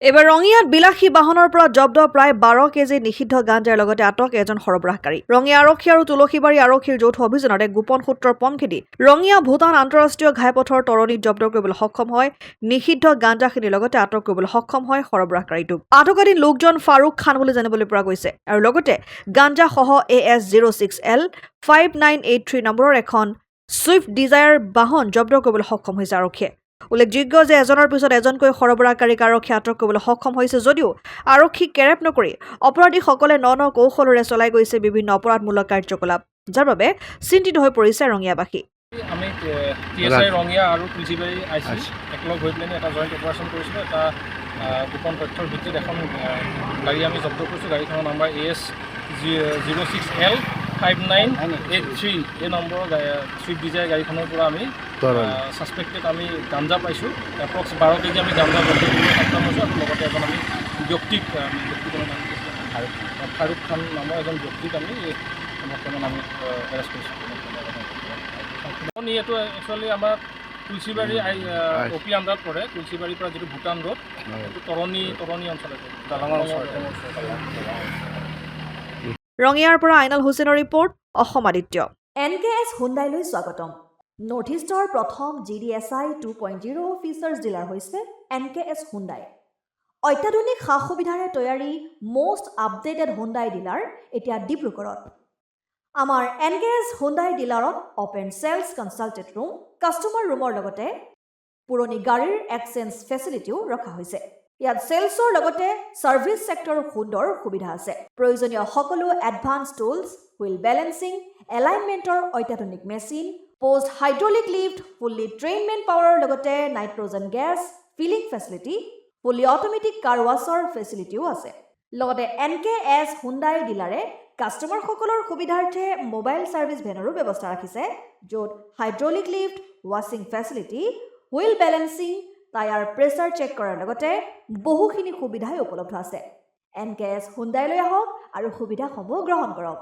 এবাৰ ৰঙিয়াত বিলাসী বাহনৰ পৰা জব্দ প্ৰায় 12 কেজি নিষিদ্ধ গাঞ্জাৰ লগতে আটক এজন সৰবৰাহকাৰী। ৰঙিয়া আৰক্ষী আৰু তুলসীবাৰী আৰক্ষীৰ যৌথ অভিযানত এক গোপন সূত্ৰৰ পম খেদি ৰঙিয়া ভূটান আন্তঃৰাষ্ট্ৰীয় ঘাইপথৰ তৰণীত জব্দ কৰিবলৈ সক্ষম হয় নিষিদ্ধ গাঞ্জাখিনিৰ লগতে আটক কৰিবলৈ সক্ষম হয় সৰবৰাহকাৰীটোক। আটকাধীন লোকজন ফাৰুক খান বুলি জানিবলৈ পৰা গৈছে আৰু লগতে গাঞ্জাসহ AS06L 5983 নম্বৰৰ এখন ছুইফ্ট ডিজায়াৰ বাহন জব্দ কৰিবলৈ সক্ষম হৈছে আৰক্ষীয়ে। উল্লেখযোগ্য যে এজনৰ পিছত এজনকৈ সৰবৰাহকাৰীক আৰক্ষীয়ে আটক কৰিবলৈ সক্ষম হৈছে যদিও আৰক্ষীক কেৰেপ নকৰি অপৰাধীসকলে ন কৌশলেৰে চলাই গৈছে বিভিন্ন অপৰাধমূলক কাৰ্যকলাপ, যাৰ বাবে চিন্তিত হৈ পৰিছে ৰঙিয়াবাসী। আমি TSI ৰঙিয়া আৰু তুলসীবাৰী আইচি একলগ হৈ পেলাই এটা জইণ্ট অপাৰেশ্যন কৰিছিলোঁ। এটা গোপন তথ্যৰ ভিত্তিত এখন গাড়ী আমি জব্দ কৰিছোঁ। গাড়ীখনৰ নাম্বাৰ AS06L 5983 এই নম্বৰৰ ছুইফ্ট ডিজায়াৰ গাড়ীখনৰ পৰা আমি ছাছপেক্টেড আমি গাঞ্জা পাইছোঁ। এপ্ৰক্স 12 কেজি আমি গাঞ্জা জব্দ কৰিবলৈ সক্ষম হৈছোঁ আৰু লগতে এজন আমি ব্যক্তিক ব্যক্তিজনৰ নাম ফাৰুক খান নামৰ এজন ব্যক্তিক আমি বৰ্তমান আমি এৰেষ্ট কৰিছোঁ। এইটো একচুৱেলি আমাৰ তুলসীবাৰী OP আণ্ডাৰত পৰে। তুলসীবাৰীৰ পৰা যিটো ভূটান ৰোড এইটো তৰণী অঞ্চলত ৰঙিয়াৰ পৰা আইনাল হুছেইনৰ ৰিপৰ্ট, অসম আদিত্য। NKS হুণ্ডাইলৈ স্বাগতম। নৰ্থ ইষ্টৰ প্ৰথম GDSI 2.0 ফিচাৰ্ছ ডিলাৰ হৈছে NKS হুণ্ডাই। অত্যাধুনিক সা সুবিধাৰে তৈয়াৰী মষ্ট আপডেটেড হুণ্ডাই ডিলাৰ এতিয়া ডিব্ৰুগড়ত। আমাৰ NKS হুণ্ডাই ডিলাৰত open sales consulted room, customer ৰুমৰ লগতে পুৰণি গাড়ীৰ এক্সচেঞ্জ ফেচিলিটিও ৰখা হৈছে। ইয়াত চেলছৰ লগতে ছাৰ্ভিচ ছেক্টৰৰ সুন্দৰ সুবিধা আছে। প্ৰয়োজনীয় সকলো এডভান্স টুলছ, হুইল বেলেন্সিং, এলাইনমেণ্টৰ অত্যাধুনিক machine, post hydraulic lift, fully trained man পাৱাৰৰ লগতে nitrogen gas filling facility, fully automatic car washer ফেচিলিটিও আছে। লগতে NKS হুণ্ডাই ডিলাৰে কাষ্টমাৰসকলৰ সুবিধাৰ্থে মোবাইল ছাৰ্ভিচ ভেনৰো ব্যৱস্থা ৰাখিছে, য'ত হাইড্ৰলিক লিফ্ট, ৱাছিং facility, wheel balancing, tyre pressure check কৰাৰ লগতে বহুখিনি সুবিধাই উপলব্ধ আছে। NKS হুণ্ডাইলৈ আহক আৰু সুবিধাসমূহ গ্ৰহণ কৰক।